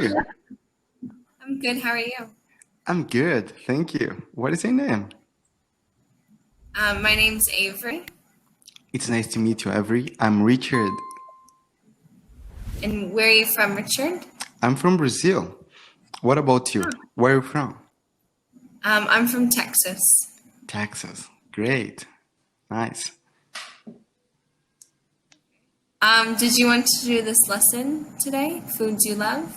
you? I'm good. How are you? I'm good, thank you. What is your name? My name's Avery. It's nice to meet you, Avery. I'm Richard. And where are you from, Richard? I'm from Brazil. What about you? Where are you from? I'm from Texas. Texas. Great. Nice. Did you want to do this lesson today? Foods you love?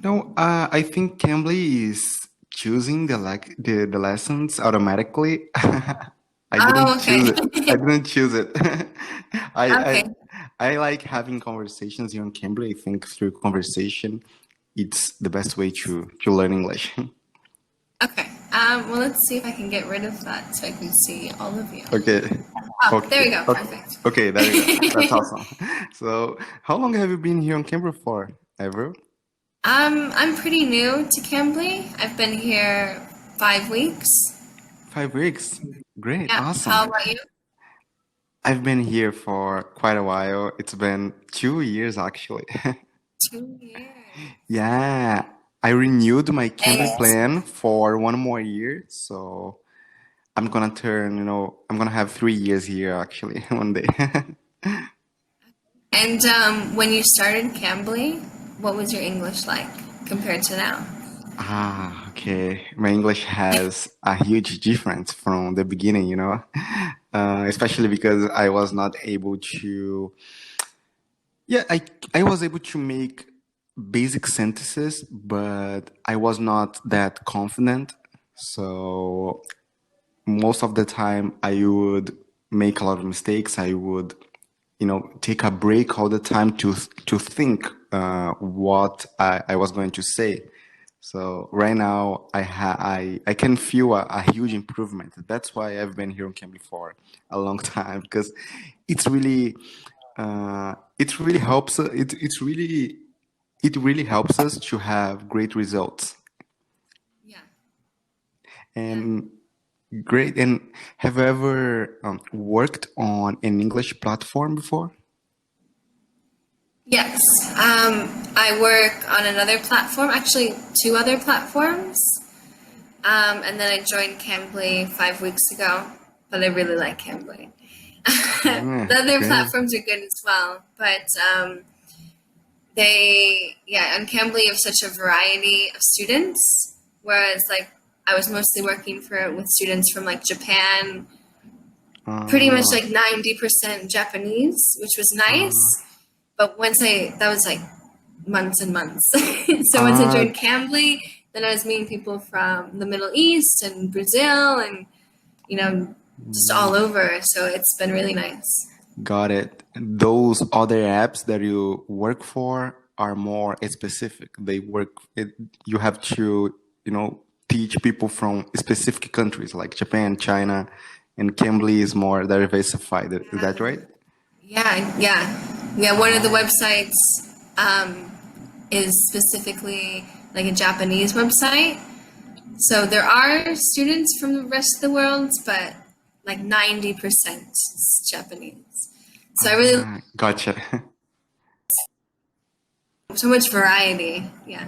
No, I think Cambly is choosing the lessons automatically. I Oh, didn't okay. choose it. I didn't choose it. I, I Okay. I like having conversations here on Cambly. I think through conversation, it's the best way to learn English. Okay. Well, let's see if I can get rid of that so I can see all of you. Okay. Oh, there Okay. we go. Okay. Perfect. Okay, there you go. That's awesome. So, how long have you been here on Cambly for, Ever? I'm pretty new to Cambly. I've been here 5 weeks. 5 weeks. Great. Yeah. How Awesome. about you? I've been here for quite a while. It's been 2 years actually. 2 years. Yeah. I renewed my Cambly And plan for 1 more year. So I'm gonna have 3 years here actually one day. when you started Cambly, what was your English like compared to now? Okay. My English has a huge difference from the beginning. Especially because I was not able to. Yeah, I was able to make basic sentences, but I was not that confident. So most of the time, I would make a lot of mistakes. I would, take a break all the time to think what I was going to say. So right now, I can feel a huge improvement. That's why I've been here on Cambly for a long time because it's really it really helps. It really helps us to have great results. Yeah. Yeah. And great. And have you ever worked on an English platform before? Yes. I work on another platform, actually two other platforms. And then I joined Cambly 5 weeks ago, but I really like Cambly. The other Great. platforms are good as well, but on Cambly you have such a variety of students, whereas like I was mostly working with students from like Japan, pretty much Uh, like 90% Japanese, which was nice. uh, But that was like months and months. So once I uh, joined Cambly, then I was meeting people from the Middle East and Brazil and, you know, just all over. So it's been really nice. got it. Those other apps that you work for are more specific. You have to, teach people from specific countries like Japan, China, and Cambly is more diversified. Is that right? Yeah. One of the websites um, is specifically like a Japanese website. So there are students from the rest of the world, but like 90% is Japanese. So I really Gotcha. so much variety. Yeah.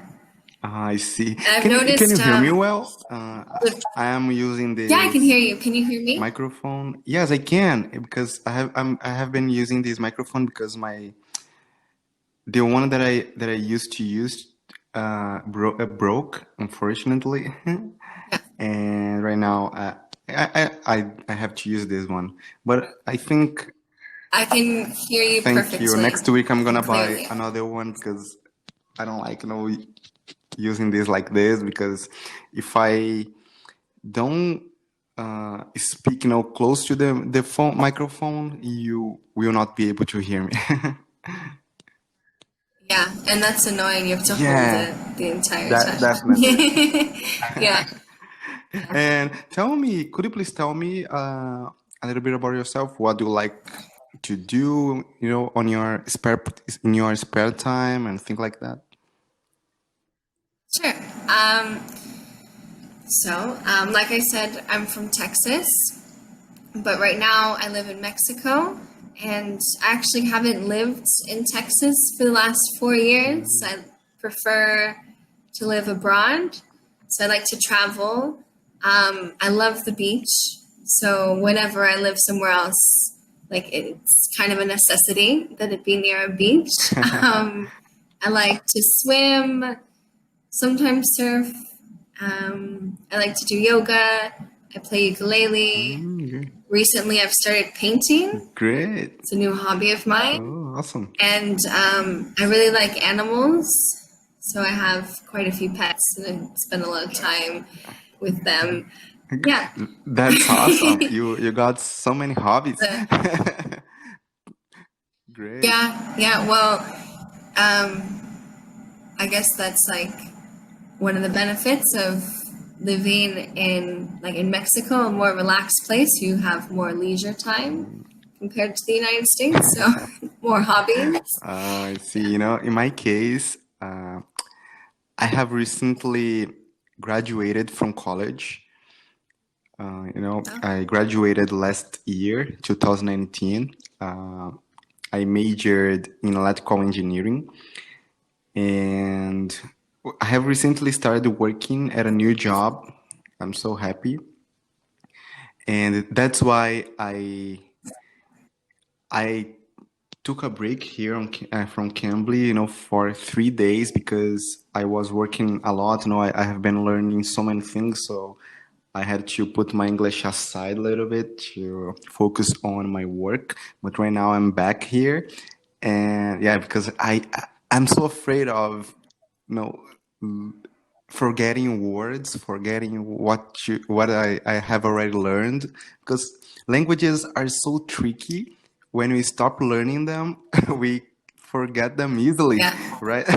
I see. And I've Can you noticed, hear me well? I am using yeah, I can this hear you. Can you hear me? microphone. Yes, I can because I have been using this microphone because the one that I used to use broke unfortunately, Yeah, and right now I have to use this one. But I think I can hear you thank you. perfectly Next week I'm and gonna buy clearly. another one because I don't like using this like this because if I don't speak close to the phone microphone, you will not be able to hear me. Yeah, and that's annoying. You have to hold Yeah, it the entire that time. definitely. Yeah. And could you please tell me a little bit about yourself? What do you like to do, on your spare time and things like that? Sure. Like I said, I'm from Texas, but right now I live in Mexico, and I actually haven't lived in Texas for the last 4 years. I prefer to live abroad. So I like to travel. I love the beach. So whenever I live somewhere else, like it's kind of a necessity that it be near a beach. I like to swim, sometimes surf. I like to do yoga. I play ukulele. Recently, I've started painting. Great. It's a new hobby of mine. Oh, awesome. And I really like animals. So I have quite a few pets and I spend a lot of time with them. Yeah. That's awesome. You got so many hobbies. Great. Yeah. Well, I guess that's like one of the benefits of living in Mexico, a more relaxed place. You have more leisure time compared to the United States, so more hobbies. I see. In my case, I have recently graduated from college. I graduated last year, 2019. I majored in electrical engineering, and I have recently started working at a new job. I'm so happy, and that's why I took a break here from Cambly, for 3 days because I was working a lot. I have been learning so many things, so I had to put my English aside a little bit to focus on my work. But right now I'm back here, and yeah, because I'm so afraid of, forgetting words, forgetting what I have already learned, because languages are so tricky. When we stop learning them, we forget them easily, right?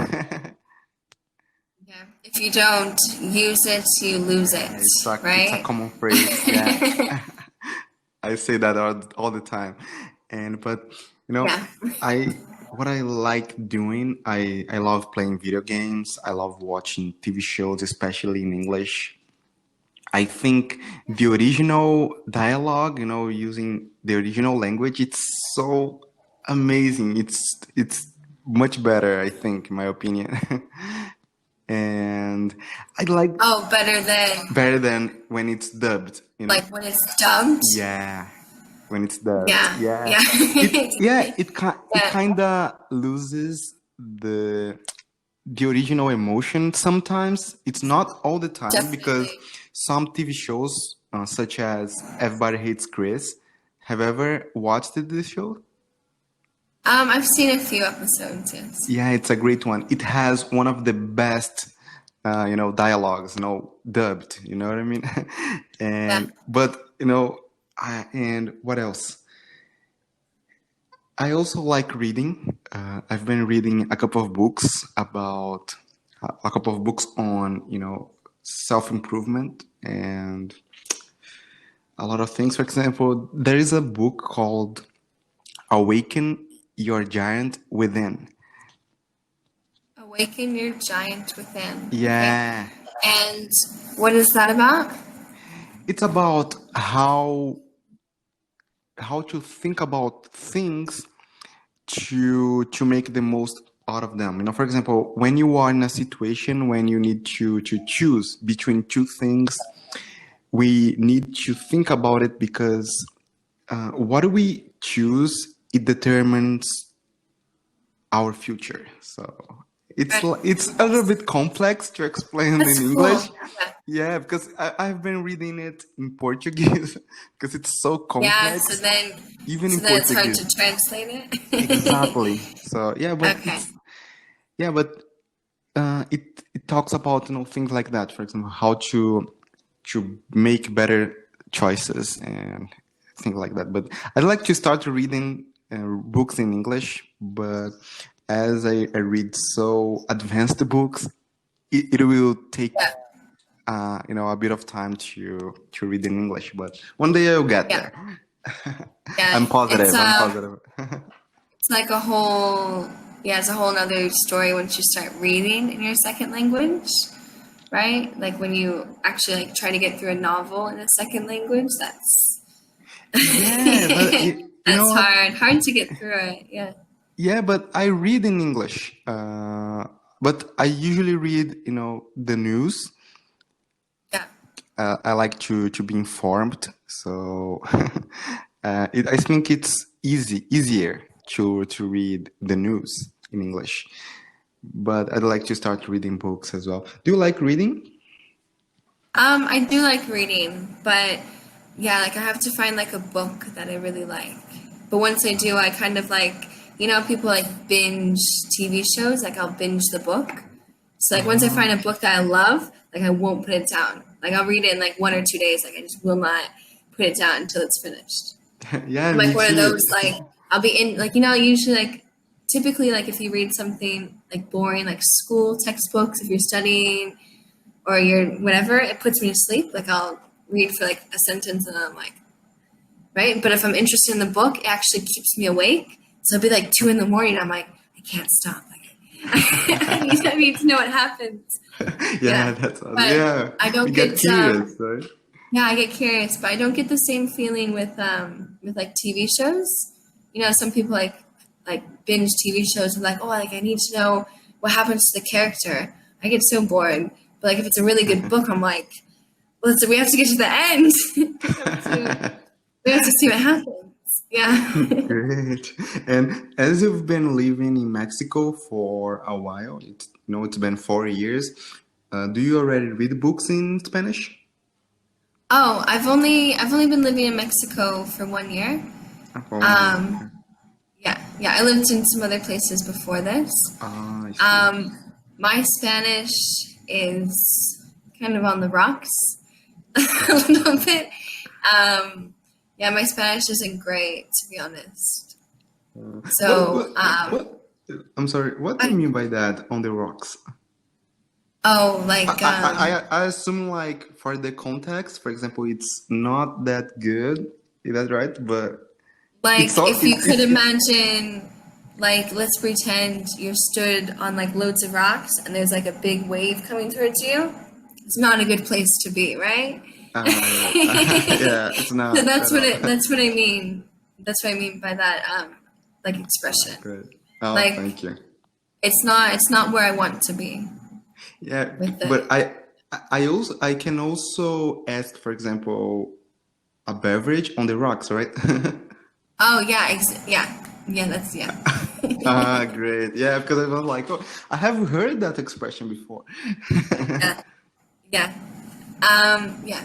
Yeah. If you don't use it, you lose it, right? It's a common phrase. Yeah. I say that all the time. But what I like doing, I love playing video games. I love watching TV shows, especially in English. I think the original dialogue, using the original language, it's so amazing. It's much better, I think, in my opinion. And I like better than when it's dubbed. Like when it's dubbed. Yeah, when it's dubbed. Yeah. It kind of loses the original emotion sometimes. It's not all the time. Definitely. Because some TV shows, such as Everybody Hates Chris, have you ever watched this show? I've seen a few episodes, yes. Yeah, it's a great one. It has one of the best, dialogues, dubbed. You know what I mean? But and what else? I also like reading. I've been reading a couple of books on, self-improvement and a lot of things. For example, there is a book called Awaken Your Giant Within. Awaken Your Giant Within. Yeah. Okay. And what is that about? It's about how to think about things to make the most out of them. For example, when you are in a situation when you need to choose between two things, we need to think about it, because what we choose, it determines our future. So it's a little bit complex to explain in English. Cool. Yeah, because I've been reading it in Portuguese because it's so complex. Yeah, so then it's hard to translate it. Exactly. So it talks about things like that. For example, how to make better choices and things like that. But I'd like to start reading books in English, but as I read so advanced books, it will take a bit of time to read in English. But one day I'll get there. I'm positive. It's like a whole nother story once you start reading in your second language, right? Like when you actually try to get through a novel in a second language, that's hard to get through it. Yeah. Yeah, but I read in English. but I usually read, the news. Yeah. I like to be informed, so I think it's easier to read the news in English. But I'd like to start reading books as well. Do you like reading? I do like reading, but yeah, like I have to find like a book that I really like. But once I do, I kind of like, people like binge TV shows, like I'll binge the book. So like once I find a book that I love, like I won't put it down. Like I'll read it in like 1 or 2 days. Like I just will not put it down until it's finished. Yeah, I'm me like one of too. those like I'll be in like usually like typically like if you read something like boring like school textbooks if you're studying or you're whatever, it puts me to sleep. Like I'll read for like a sentence and I'm like, right? But if I'm interested in the book, it actually keeps me awake. So it'll be like 2 a.m. I'm like, I can't stop. Like I need to know what happens. Yeah, Yeah. that's awesome. But Yeah, I you don't get get curious, right? yeah, I get curious, but I don't get the same feeling with like TV shows. Some people like binge TV shows and like, oh, like I need to know what happens to the character. I get so bored. But like if it's a really good book, I'm like, well, we have to get to the end. we have to see what happens. Yeah. Great. And as you've been living in Mexico for a while, it's been 4 years. Do you already read books in Spanish? Oh, I've only been living in Mexico for 1 year. Oh, Um, yeah. I lived in some other places before this. I see. My Spanish is kind of on the rocks a little bit. Yeah, my Spanish isn't great, to be honest. What, So, what, what, I'm sorry, what do you mean by that, on the rocks? like, I assume, like, for the context, for example, it's not that good. Is that right? But it's all, if you could imagine, like, let's pretend you're stood on like loads of rocks and there's like a big wave coming towards you. It's not a good place to be, right? yeah, it's So not at all. that's what I mean. That's what I mean by that like expression. Great. Oh, Like thank you. it's not where I want to be Yeah, with but it. I can also ask, for example, a beverage on the rocks, right? Oh yeah, yeah, that's yeah. Ah, great. Yeah, because I was like, oh, I have heard that expression before. Yeah. Yeah. Yeah.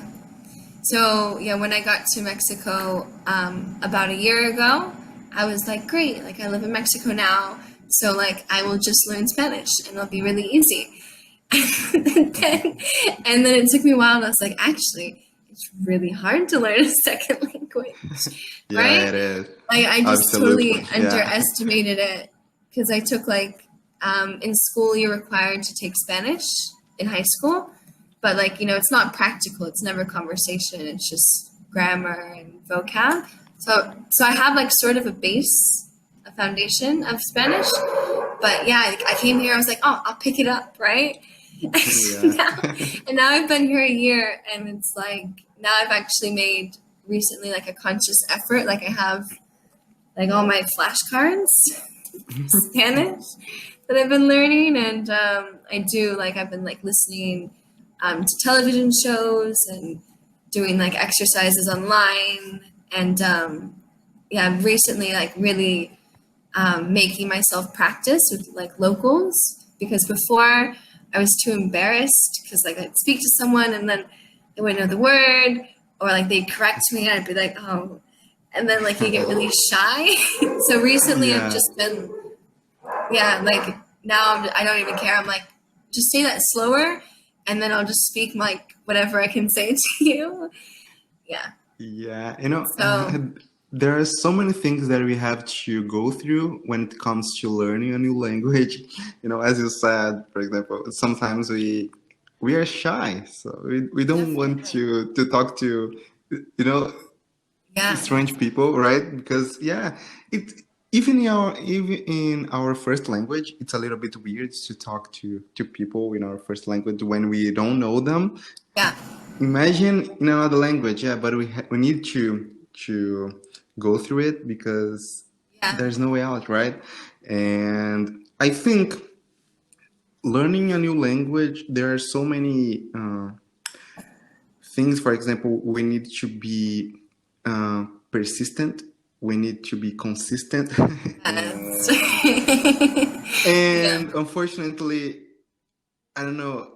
So yeah, when I got to Mexico about a year ago, I was like, great, like I live in Mexico now, so like I will just learn Spanish and it'll be really easy. And then it took me a while and I was like, actually, it's really hard to learn a second language, Yeah, it right? is. Like I just totally Absolutely. Yeah. underestimated it because I took like in school you're required to take Spanish in high school, but like it's not practical. It's never conversation. It's just grammar and vocab. So I have like sort of a foundation of Spanish, but yeah, I came here. I was like, oh, I'll pick it up, right? Yeah. now, and now I've been here a year, and it's like now I've actually made recently like a conscious effort. Like I have like all my flashcards, Spanish that I've been learning, and I do like I've been like listening to television shows and doing like exercises online, and yeah, I'm recently like really making myself practice with like locals because before I was too embarrassed because like I'd speak to someone and then they wouldn't know the word or like they'd correct me and I'd be like, oh, and then like you get really shy. So recently I've Yeah. just been, yeah, like now I don't even care. I'm like, just say that slower and then I'll just speak like whatever I can say to you. Yeah. Yeah. So There are so many things that we have to go through when it comes to learning a new language. As you said, for example, sometimes we are shy, so we don't want definitely. to talk to, you know, Yeah. strange people, right? Because yeah, it even in our first language, it's a little bit weird to talk to people in our first language when we don't know them. Yeah. Imagine in another language, yeah, but we need to go through it because Yeah. there's no way out, right? And I think learning a new language, there are so many things. For example, we need to be persistent. We need to be consistent. Yes. And unfortunately, I don't know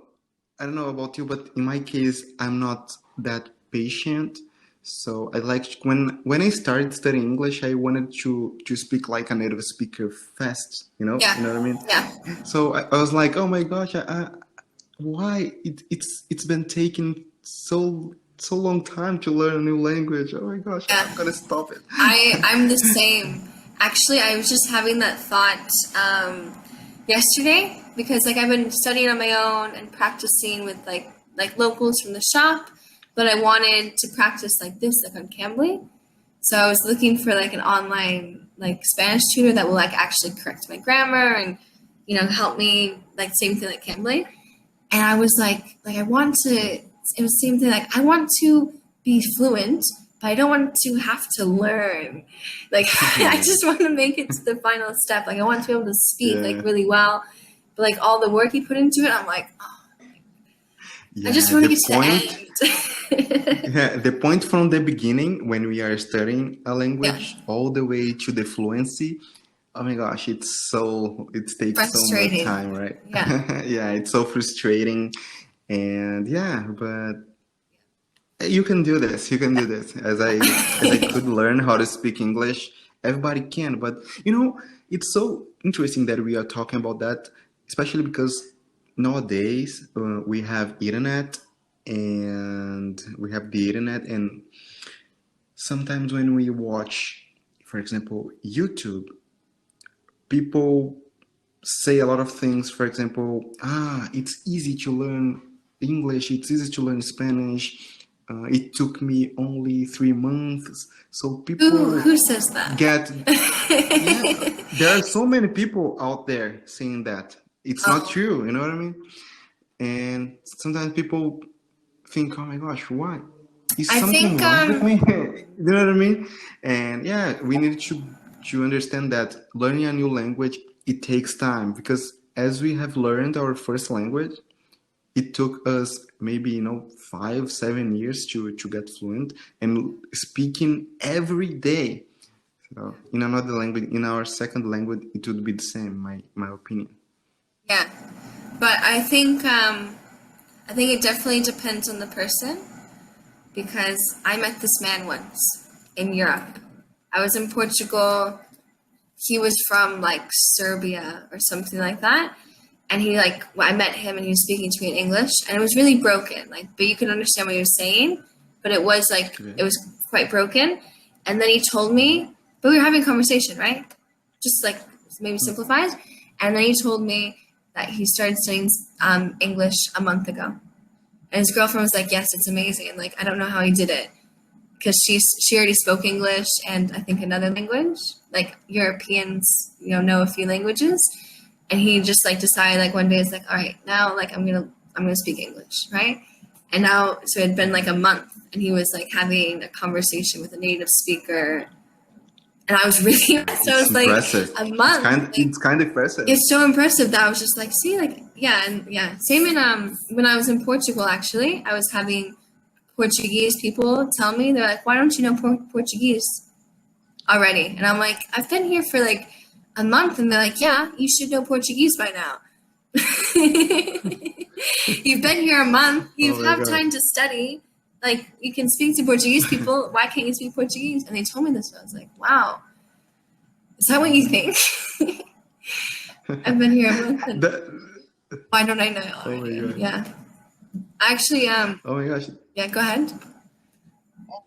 about you, but in my case, I'm not that patient. So I like when I started studying English, I wanted to speak like a native speaker fast. You know what I mean? Yeah. So I was like, oh my gosh, why it's been taking so long time to learn a new language. Oh my gosh, I'm gonna stop it. I'm the same. Actually, I was just having that thought yesterday because like I've been studying on my own and practicing with like locals from the shop, but I wanted to practice like this like on Cambly. So I was looking for like an online like Spanish tutor that will like actually correct my grammar and help me like same thing like Cambly. And I was like I want to. It was the same thing. Like I want to be fluent, but I don't want to have to learn. Like I just want to make it to the final step. Like I want to be able to speak like really well, but like all the work you put into it, I'm like, oh, I just want to get to the end. Yeah, the point from the beginning when we are studying a language all the way to the fluency. Oh my gosh, it takes so much time, right? Yeah. Yeah, it's so frustrating. And yeah, but you can do this. You can do this. As I could learn how to speak English, everybody can. But it's so interesting that we are talking about that, especially because nowadays we have internet, and sometimes when we watch, for example, YouTube, people say a lot of things. For example, it's easy to learn English, it's easy to learn Spanish. It took me only 3 months. So people who says that? There are so many people out there saying that. It's not true, you know what I mean? And sometimes people think, oh my gosh, why? Is something wrong with me? You know what I mean? And yeah, we need to understand that learning a new language, it takes time, because as we have learned our first language, it took us maybe 5-7 years to get fluent and speaking every day. So in another language, in our second language, it would be the same. My opinion. Yeah, but I think it definitely depends on the person, because I met this man once in Europe. I was in Portugal. He was from like Serbia or something like that. And I met him and he was speaking to me in English, and it was really broken. But you could understand what he was saying, but it was it was quite broken. And then he told me, but we were having a conversation, right? Just maybe simplified. And then he told me that he started studying English a month ago. And his girlfriend was like, yes, it's amazing. I don't know how he did it, because she already spoke English and I think another language. Europeans, know a few languages. And he just decided one day, it's all right, now I'm gonna speak English, right? And now, so it had been a month, and he was having a conversation with a native speaker, and I was really so I was impressive. A month. It's kind of impressive. It's so impressive that I was just same in when I was in Portugal. Actually, I was having Portuguese people tell me, they're like, why don't you know Portuguese already? And I'm like, I've been here for a month, and they're like, yeah, you should know Portuguese by now. You've been here a month. You've had time to study. You can speak to Portuguese people. Why can't you speak Portuguese? And they told me this. I was like, wow, is that what you think? I've been here a month. And why don't I know already? Yeah. Actually, oh my gosh. Yeah, go ahead.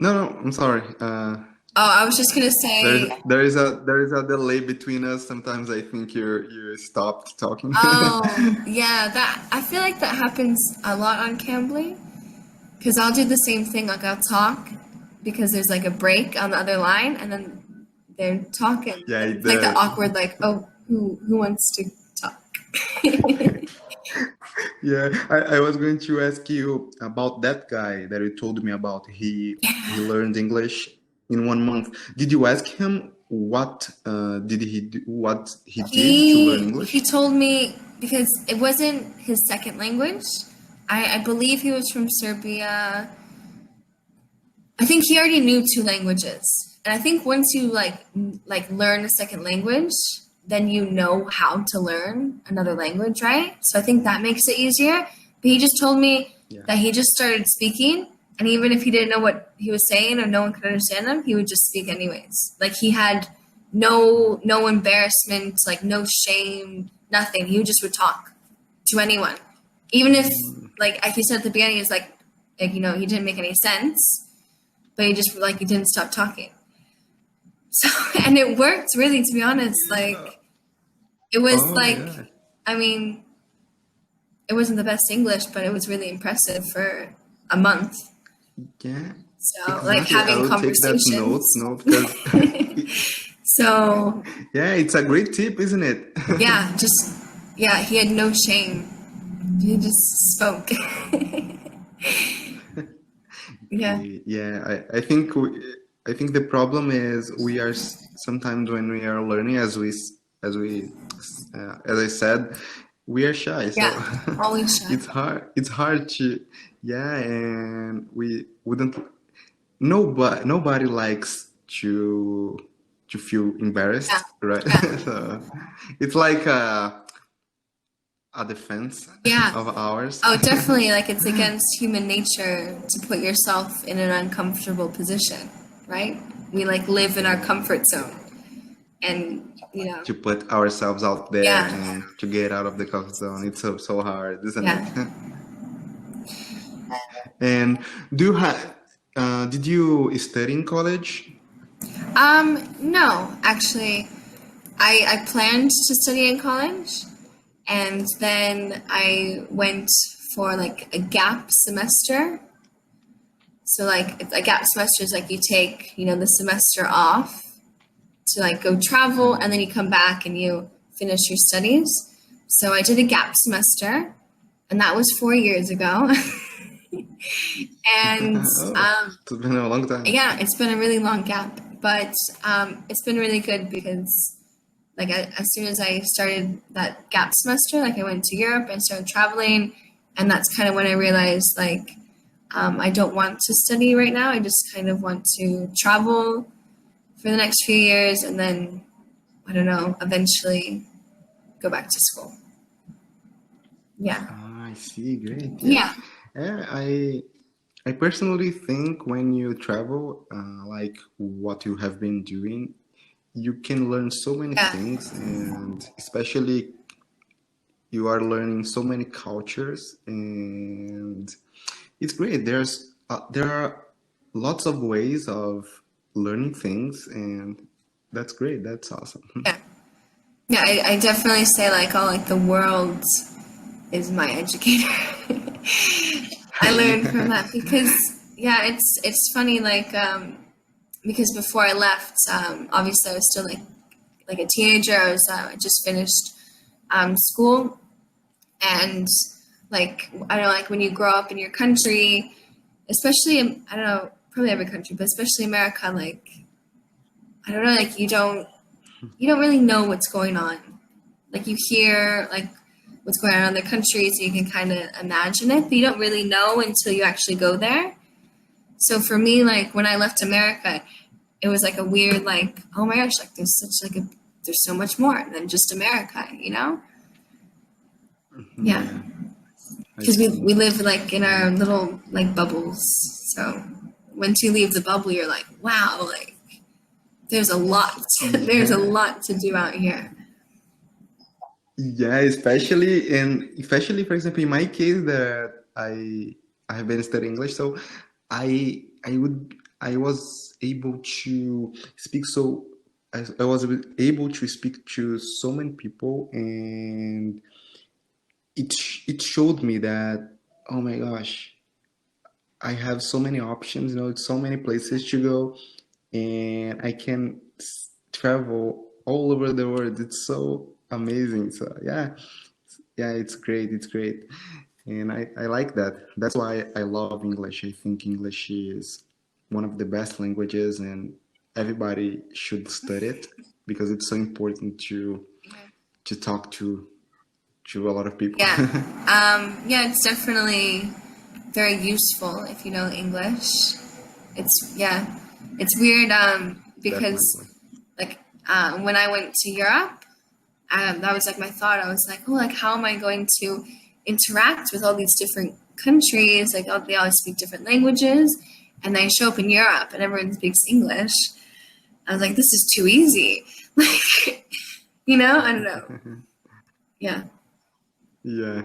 No, I'm sorry. I was just gonna say there is a delay between us. Sometimes I think you stopped talking. Oh yeah, that I feel like that happens a lot on Cambly, because I'll do the same thing. I'll talk because there's a break on the other line, and then they're talking. Yeah, it's the awkward who wants to talk. Yeah, I was going to ask you about that guy that you told me about. He learned English in 1 month. Did you ask him what did he do? What he did to learn English? He told me because it wasn't his second language. I believe he was from Serbia. I think he already knew 2 languages. And I think once you like learn a second language, then you know how to learn another language, right? So I think that makes it easier. But he just told me that he just started speaking, and even if he didn't know what he was saying or no one could understand him, he would just speak anyways. Like he had no embarrassment, like no shame, nothing. He would talk to anyone. Even if like he said at the beginning, it's like you know, he didn't make any sense, but he just he didn't stop talking. So and it worked really, to be honest. Like it was I mean, it wasn't the best English, but it was really impressive for a month. Yeah. So Exactly. like having I will conversations. Take that note because So yeah, it's a great tip, isn't it? yeah, he had no shame. He just spoke. Yeah. Yeah, I think I think the problem is we are sometimes when we are learning, as I said, we are shy. So Yeah, always shy. it's hard to and we wouldn't. Nobody likes to feel embarrassed, right? Yeah. So it's like a defense of ours. Oh, definitely. Like it's against human nature to put yourself in an uncomfortable position, right? We like live in our comfort zone, and you know, To put ourselves out there Yeah. and to get out of the comfort zone. It's so hard, isn't Yeah. it? And did you study in college? No, actually, I planned to study in college, and then I went for like a gap semester. So like a gap semester is like you take, you know, the semester off to like go travel, and then you come back and you finish your studies. So I did a gap semester, and that was 4 years ago. And It's been a long time. yeah, it's been a really long gap, but it's been really good because like as soon as I started that gap semester, like I went to Europe and started traveling, and that's kind of when I realized like I don't want to study right now. I just kind of want to travel for the next few years, and then I don't know, eventually go back to school. Yeah. I see. Great. Yeah. Yeah, I personally think when you travel, like what you have been doing, you can learn so many things, and especially you are learning so many cultures, and it's great. There are lots of ways of learning things, and that's great. That's awesome. Yeah. Yeah, I definitely say like, oh, like the world is my educator. I learned from that because yeah, it's funny like because before I left, obviously I was still like a teenager. I just finished school, and like I don't know, like when you grow up in your country, especially I don't know, probably every country, but especially America, like I don't know, like you don't really know what's going on. Like you hear like what's going on in other countries, so you can kind of imagine it, but you don't really know until you actually go there. So for me, like when I left America, it was like a weird like, oh my gosh, like there's so much more than just America, you know? Yeah. Because we live like in our little like bubbles. So once you leave the bubble, you're like, wow, like there's a lot. There's a lot to do out here. Yeah, especially for example, in my case that I have been studying English, so I was able to speak I was able to speak to so many people, and it showed me that, oh my gosh, I have so many options, so many places to go, and I can travel all over the world. It's so amazing. So yeah, it's great. It's great. And I like that. That's why I love English. I think English is one of the best languages, and everybody should study it because it's so important to talk to a lot of people. Yeah. Yeah, it's definitely very useful if you know English. It's weird because Definitely. like when I went to Europe, that was like my thought. I was like, oh, like how am I going to interact with all these different countries? Like they all speak different languages, and I show up in Europe and everyone speaks English. I was like, this is too easy. Like, you know, I don't know. Yeah. Yeah.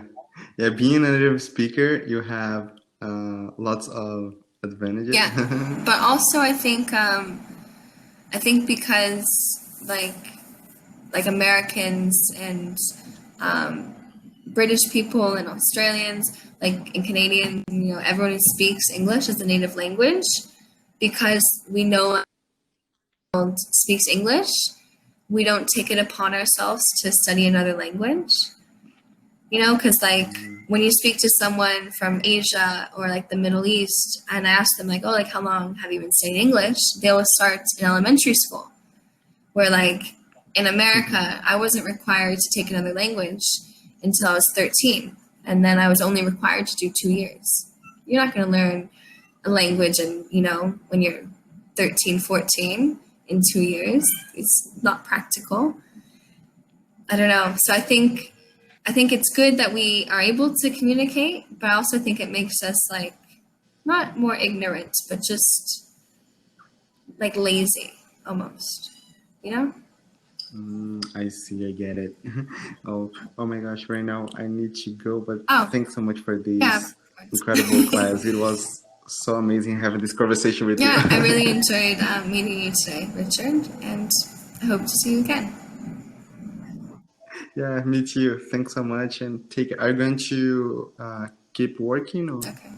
Yeah, being a native speaker, you have lots of advantages. Yeah. But also I think because like Americans and British people and Australians, like and Canadians, you know, everyone who speaks English as a native language, because we know everyone speaks English, we don't take it upon ourselves to study another language. You know, because like when you speak to someone from Asia or like the Middle East, and I ask them like, oh, like how long have you been studying English? They will start in elementary school, where like in America, I wasn't required to take another language until I was 13. And then I was only required to do 2 years. You're not going to learn a language and, you know, when you're 13, 14 in 2 years. It's not practical. I don't know. So I think it's good that we are able to communicate, but I also think it makes us like not more ignorant, but just like lazy almost, you know? I see, I get it. Oh my gosh, right now I need to go, but Oh. thanks so much for this Yeah, of course. incredible class. It was so amazing having this conversation with you. Yeah, I really enjoyed meeting you today, Richard, and I hope to see you again. Yeah, me too. Thanks so much, and take care. Are you going to keep working or? Okay.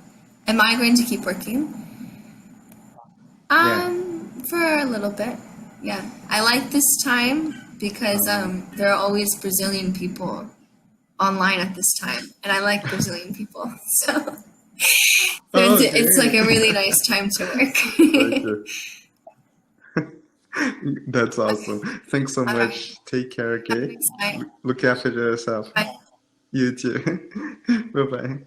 Am I going to keep working? For a little bit. Yeah. I like this time because there are always Brazilian people online at this time, and I like Brazilian people. So it's like a really nice time to work. That's awesome. Okay. Thanks so Bye. much. Take care, okay? Bye. Look after yourself. Bye. You too. Bye-bye.